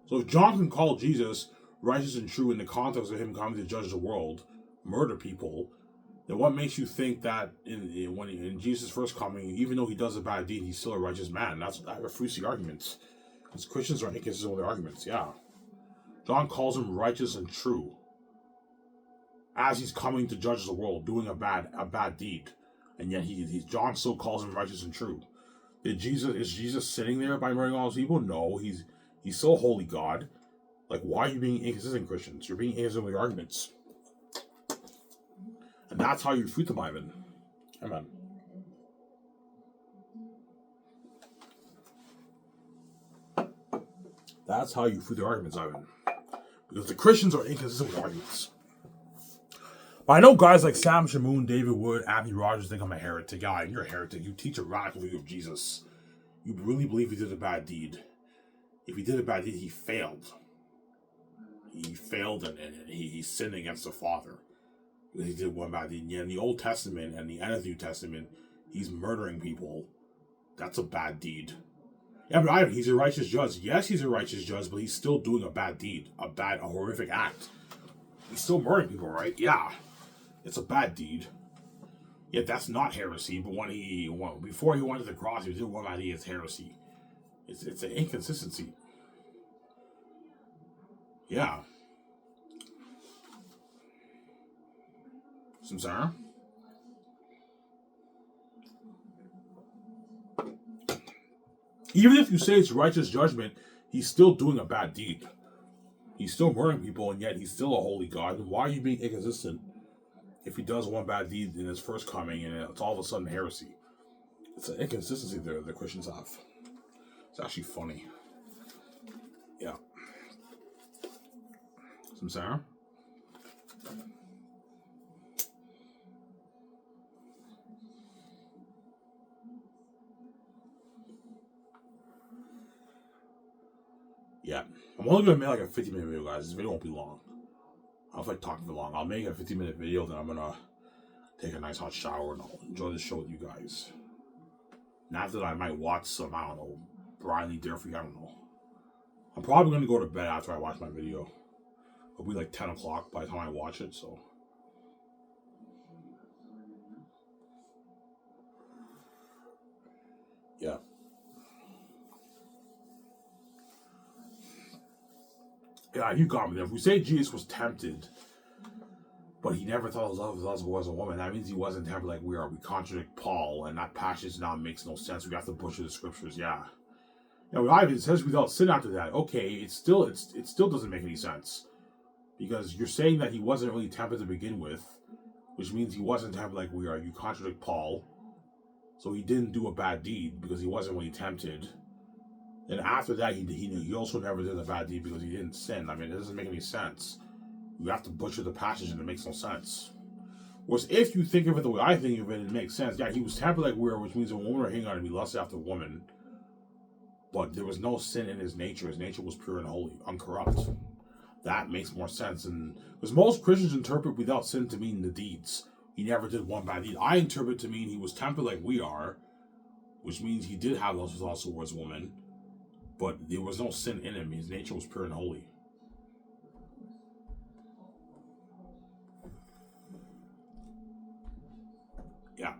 [SPEAKER 1] So if John can call Jesus righteous and true in the context of him coming to judge the world, murder people, then what makes you think that in Jesus' first coming, even though he does a bad deed, he's still a righteous man? I refuse the arguments. Because Christians are inconsistent with their arguments, yeah. John calls him righteous and true as he's coming to judge the world, doing a bad deed. And yet John still calls him righteous and true. Is Jesus sitting there by murdering all those people? No, he's still a holy God. Like, why are you being inconsistent, Christians? You're being inconsistent with your arguments. And that's how you refute the Bible. Amen. That's how you refute the arguments, Ivan. Because the Christians are inconsistent with arguments. But I know guys like Sam Shamoon, David Wood, Anthony Rogers think I'm a heretic. Yeah, you're a heretic. You teach a radical view of Jesus. You really believe he did a bad deed. If he did a bad deed, he failed. He failed and he sinned against the Father. He did one bad deed. Yeah, in the Old Testament and the end of the New Testament, he's murdering people. That's a bad deed. Yeah, but he's a righteous judge. Yes, he's a righteous judge, but he's still doing a bad deed, a horrific act. He's still murdering people, right? Yeah, it's a bad deed. Yet that's not heresy. But before he went to the cross, he did one bad deed. It's heresy. It's an inconsistency. Yeah. Samsara? Even if you say it's righteous judgment, he's still doing a bad deed. He's still murdering people, and yet he's still a holy God. And why are you being inconsistent if he does one bad deed in his first coming and it's all of a sudden heresy? It's an inconsistency there the Christians have. It's actually funny. Yeah. Samsara? Yeah. I'm only going to make like a 50-minute video, guys. This video won't be long. I don't feel like talking for long. I'll make a 50-minute video, then I'm going to take a nice hot shower and I'll enjoy the show with you guys. And after that, I might watch some, I don't know, Brian Lee Durfee, I don't know. I'm probably going to go to bed after I watch my video. It'll be like 10 o'clock by the time I watch it, so. Yeah. Yeah, you got me there. If we say Jesus was tempted, but he never thought his love was a woman, that means he wasn't tempted like we are. We contradict Paul, and that passage now makes no sense. We have to butcher the scriptures, yeah. Now, it says without sin after that. Okay, it still doesn't make any sense. Because you're saying that he wasn't really tempted to begin with, which means he wasn't tempted like we are. You contradict Paul. So he didn't do a bad deed because he wasn't really tempted. And after that, he also never did a bad deed because he didn't sin. I mean, it doesn't make any sense. You have to butcher the passage and it makes no sense. Whereas if you think of it the way I think of it, it makes sense. Yeah, he was tempted like we are, which means a woman or hang on to be lusted after a woman. But there was no sin in his nature. His nature was pure and holy, uncorrupt. That makes more sense. And because most Christians interpret without sin to mean the deeds. He never did one bad deed. I interpret to mean he was tempted like we are, which means he did have those thoughts towards women. But there was no sin in him. His nature was pure and holy. Yeah.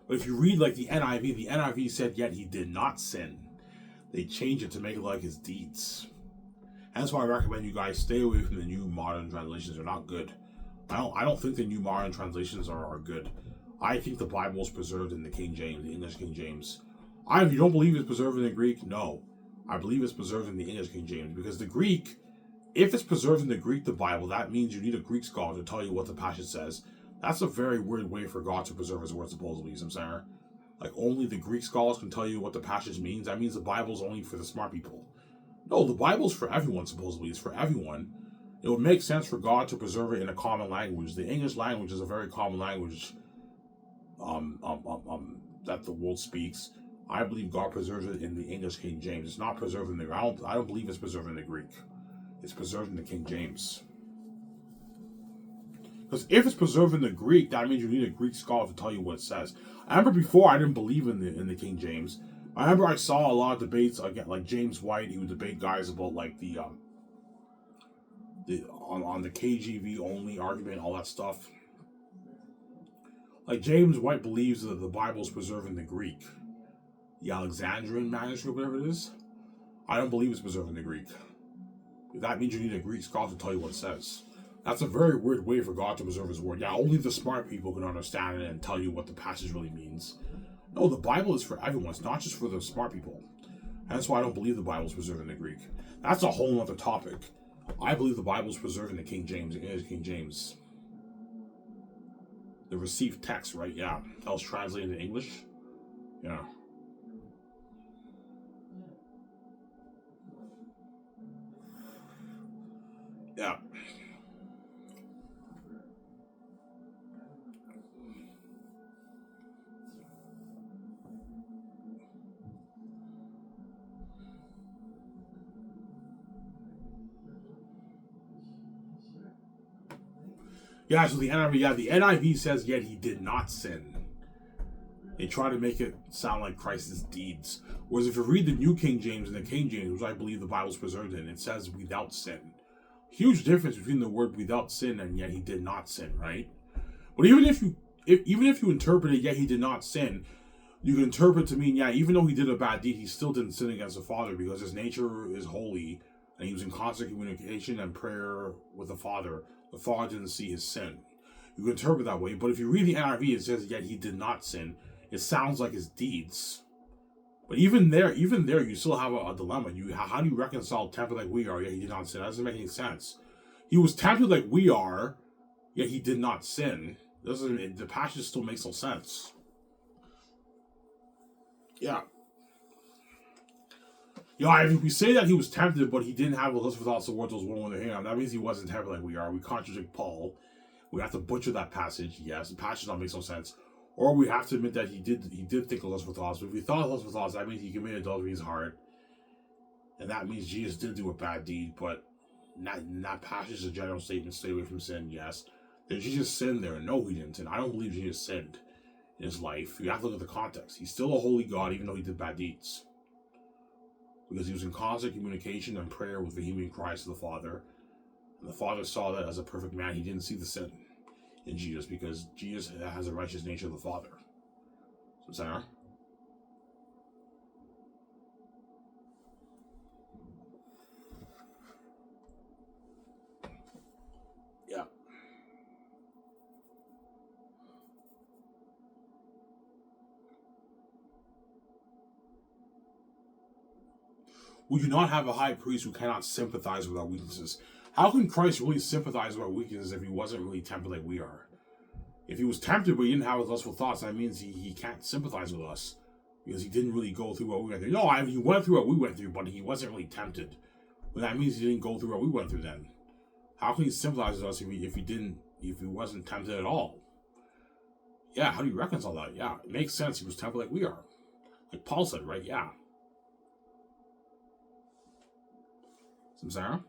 [SPEAKER 1] But if you read like the NIV said, yet he did not sin. They changed it to make it like his deeds. That's why I recommend you guys stay away from the new modern translations. They're not good. I don't think the new modern translations are good. I think the Bible is preserved in the King James, the English King James. You don't believe it's preserved in the Greek? No. I believe it's preserved in the English King James. Because the Greek, if it's preserved in the Greek, the Bible, that means you need a Greek scholar to tell you what the passage says. That's a very weird way for God to preserve his word, supposedly, you know what I'm saying? Like, only the Greek scholars can tell you what the passage means. That means the Bible's only for the smart people. No, the Bible's for everyone, supposedly. It's for everyone. It would make sense for God to preserve it in a common language. The English language is a very common language that the world speaks. I believe God preserves it in the English King James. It's not preserved in the... I don't believe it's preserved in the Greek. It's preserved in the King James. Because if it's preserved in the Greek, that means you need a Greek scholar to tell you what it says. I remember before I didn't believe in the King James. I remember I saw a lot of debates again, like James White. He would debate guys about like the on the KJV only argument, all that stuff. Like James White believes that the Bible is preserved in the Greek, the Alexandrian manuscript, whatever it is. I don't believe it's preserved in the Greek. That means you need a Greek scholar to tell you what it says. That's a very weird way for God to preserve His word. Yeah, only the smart people can understand it and tell you what the passage really means. No, the Bible is for everyone. It's not just for the smart people. And that's why I don't believe the Bible is preserved in the Greek. That's a whole other topic. I believe the Bible is preserved in the King James. It is King James. The received text, right? Yeah. That was translated into English. Yeah. Yeah. Yeah, so the NIV says, yet he did not sin. They try to make it sound like Christ's deeds. Whereas if you read the New King James and the King James, which I believe the Bible's preserved in, it says without sin. Huge difference between the word without sin and yet he did not sin, right? But even if you interpret it, yet he did not sin, you can interpret to mean, yeah, even though he did a bad deed, he still didn't sin against the Father because his nature is holy and he was in constant communication and prayer with the Father. The Father didn't see his sin. You can interpret that way, but if you read the NIV, it says, yet he did not sin. It sounds like his deeds. But even there, you still have a dilemma. How do you reconcile tempted like we are, yet he did not sin? That doesn't make any sense. He was tempted like we are, yet he did not sin. The passage still makes no sense. Yeah. If we say that he was tempted, but he didn't have the lust for thoughts of words, those one with him, that means he wasn't tempted like we are. We contradict Paul. We have to butcher that passage. Yes, the passage not makes no sense. Or we have to admit that he did think of lustful thoughts. But if he thought of lustful thoughts, that means he committed adultery in his heart. And that means Jesus did do a bad deed, but that passage is a general statement, stay away from sin, yes. Did Jesus sin there? No, he didn't sin. I don't believe Jesus sinned in his life. You have to look at the context. He's still a holy God, even though he did bad deeds. Because he was in constant communication and prayer with vehement cries to the Father. And the Father saw that as a perfect man, he didn't see the sin in Jesus because Jesus has a righteous nature of the Father. So, Sarah? Yeah. We do not have a high priest who cannot sympathize with our weaknesses. How can Christ really sympathize with our weaknesses if he wasn't really tempted like we are? If he was tempted but he didn't have lustful thoughts, that means he can't sympathize with us because he didn't really go through what we went through. No, he went through what we went through, but he wasn't really tempted. Well, that means he didn't go through what we went through then. How can he sympathize with us if he wasn't tempted at all? Yeah, how do you reconcile that? Yeah, it makes sense. He was tempted like we are. Like Paul said, right? Yeah. Sarah?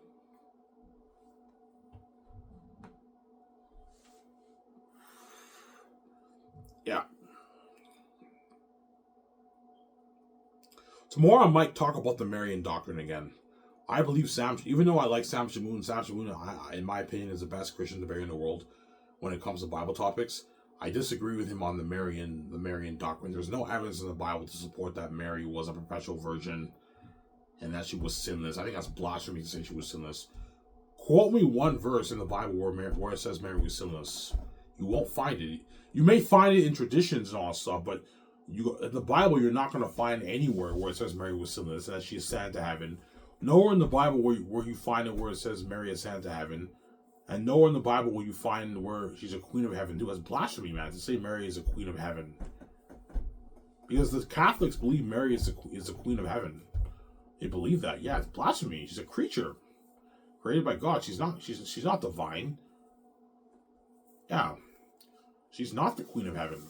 [SPEAKER 1] Yeah. Tomorrow I might talk about the Marian doctrine again. I believe even though I like Sam Shamoun, in my opinion, is the best Christian debater in the world when it comes to Bible topics. I disagree with him on the Marian doctrine. There's no evidence in the Bible to support that Mary was a perpetual virgin and that she was sinless. I think that's blasphemy to say she was sinless. Quote me one verse in the Bible where it says Mary was sinless. You won't find it. You may find it in traditions and all stuff, but in the Bible, you're not going to find anywhere where it says Mary was sinless, that she ascended to heaven. Nowhere in the Bible where you find it where it says Mary ascended to heaven. And nowhere in the Bible will you find where she's a queen of heaven. Dude, that's blasphemy, man, to say Mary is a queen of heaven. Because the Catholics believe Mary is the queen of heaven. They believe that. Yeah, it's blasphemy. She's a creature created by God. She's not divine. Yeah. She's not the Queen of Heaven.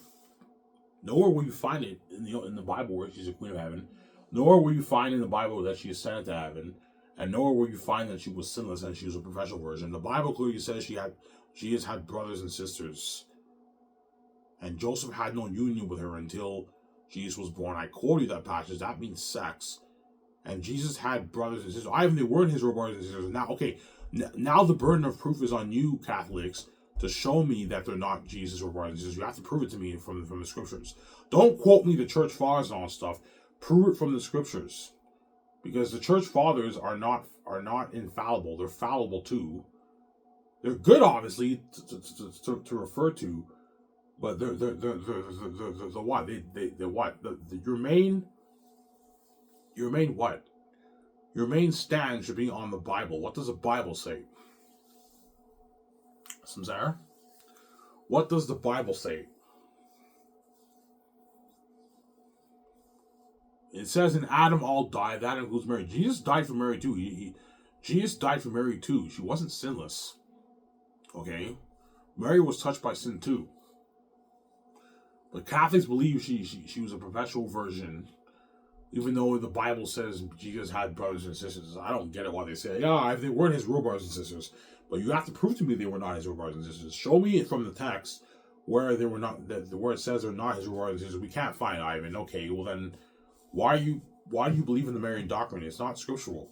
[SPEAKER 1] Nowhere will you find it in the Bible where she's a Queen of Heaven. Nowhere will you find in the Bible that she ascended to heaven. And nowhere will you find that she was sinless and she was a professional virgin. The Bible clearly says she has had brothers and sisters. And Joseph had no union with her until Jesus was born. I quoted that passage. That means sex. And Jesus had brothers and sisters. They weren't his real brothers and sisters. Now, okay, now the burden of proof is on you, Catholics, to show me that they're not Jesus' real brothers and sisters. You have to prove it to me from the scriptures. Don't quote me the church fathers and all stuff. Prove it from the scriptures. Because the church fathers are not infallible. They're fallible too. They're good, obviously, to refer to, but they're what? They're what? Your main what? Your main stand should be on the Bible. What does the Bible say? Samsara? What does the Bible say? It says in Adam all died. That includes Mary. Jesus died for Mary too. Jesus died for Mary too. She wasn't sinless. Okay? Mary was touched by sin too. But Catholics believe she was a perpetual virgin, even though the Bible says Jesus had brothers and sisters. I don't get it why they say, if they weren't his real brothers and sisters. But you have to prove to me they were not his real brothers and sisters. Show me it from the text where they were not, where it says they're not his real brothers and sisters. We can't find Ivan. Okay, well then, why do you believe in the Marian doctrine? It's not scriptural.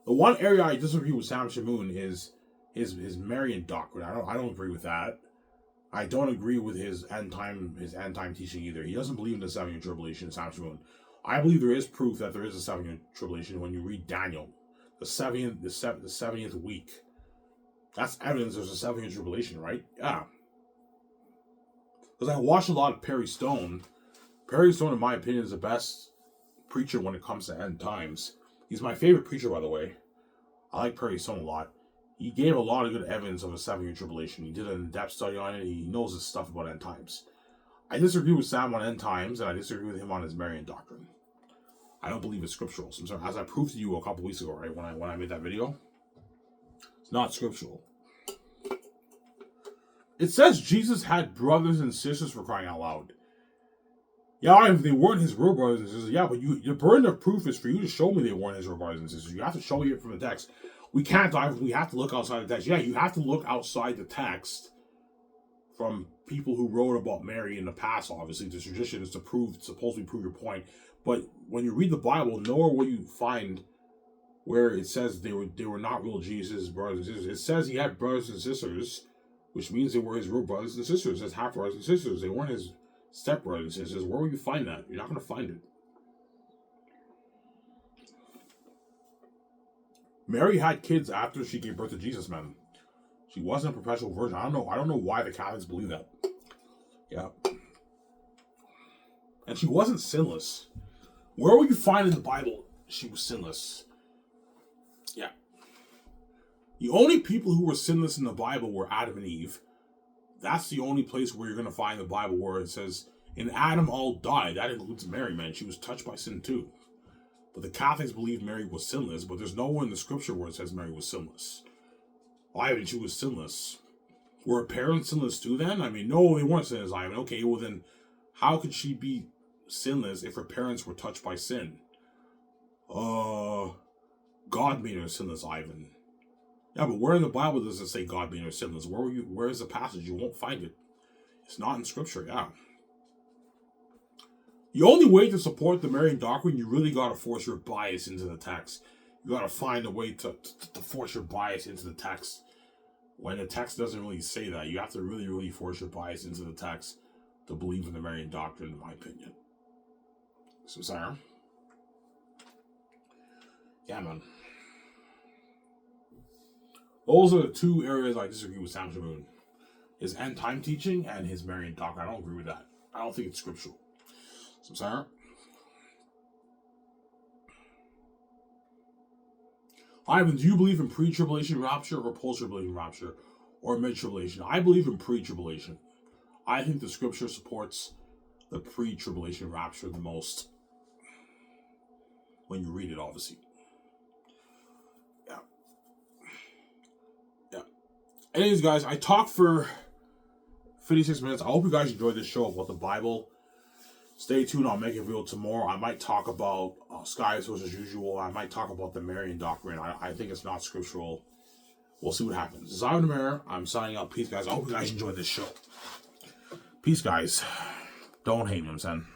[SPEAKER 1] The one area I disagree with Sam Shamoon is his Marian doctrine. I don't agree with that. I don't agree with his end time teaching either. He doesn't believe in the 7-year tribulation, Sam Shamoon. I believe there is proof that there is a 7-year tribulation when you read Daniel, the 70th week. That's evidence there's a 7-year tribulation, right? Yeah. Because I watched a lot of Perry Stone. Perry Stone, in my opinion, is the best preacher when it comes to end times. He's my favorite preacher, by the way. I like Perry Stone a lot. He gave a lot of good evidence of a 7-year tribulation. He did an in-depth study on it. He knows his stuff about end times. I disagree with Sam on end times, and I disagree with him on his Marian doctrine. I don't believe it's scriptural. So, as I proved to you a couple weeks ago, right, when I made that video, it's not scriptural. It says Jesus had brothers and sisters, for crying out loud. Yeah, if they weren't his real brothers and sisters, yeah, but your burden of proof is for you to show me they weren't his real brothers and sisters. You have to show me it from the text. We can't dive. We have to look outside the text. Yeah, you have to look outside the text from people who wrote about Mary in the past. Obviously, the tradition is supposedly prove your point. But when you read the Bible, nowhere will you find where it says they were not real Jesus' brothers and sisters. It says he had brothers and sisters, which means they were his real brothers and sisters. It says half brothers and sisters. They weren't his step brothers and sisters. Where will you find that? You're not going to find it. Mary had kids after she gave birth to Jesus, man. She wasn't a perpetual virgin. I don't know why the Catholics believe that. Yeah. And she wasn't sinless. Where will you find in the Bible she was sinless? Yeah. The only people who were sinless in the Bible were Adam and Eve. That's the only place where you're going to find the Bible where it says, in Adam all died. That includes Mary, man. She was touched by sin too. But the Catholics believe Mary was sinless, but there's nowhere in the scripture where it says Mary was sinless. Ivan, she was sinless. Were her parents sinless too then? I mean, no, they weren't sinless, Ivan. Okay, well then, how could she be sinless if her parents were touched by sin? God made her sinless, Ivan. Yeah, but where in the Bible does it say God made her sinless? Where is the passage? You won't find it. It's not in scripture, yeah. The only way to support the Marian doctrine, you really got to force your bias into the text. You got to find a way to force your bias into the text. When the text doesn't really say that, you have to really, really force your bias into the text to believe in the Marian doctrine, in my opinion. So, Sarah? Yeah, man. Those are the two areas I disagree with Sam Shamoon. His end time teaching and his Marian doctrine. I don't agree with that. I don't think it's scriptural. So, Sarah? Ivan, do you believe in pre-tribulation rapture or post-tribulation rapture or mid-tribulation? I believe in pre-tribulation. I think the scripture supports the pre-tribulation rapture the most. when you read it, obviously. Yeah. Yeah. Anyways, guys, I talked for 56 minutes. I hope you guys enjoyed this show about the Bible. Stay tuned. I'll make a video tomorrow. I might talk about sky source as usual. I might talk about the Marian doctrine. I think it's not scriptural. We'll see what happens. This is Ivan the Mayor. I'm signing out. Peace, guys. I hope you guys enjoyed this show. Peace, guys. Don't hate me, I'm saying.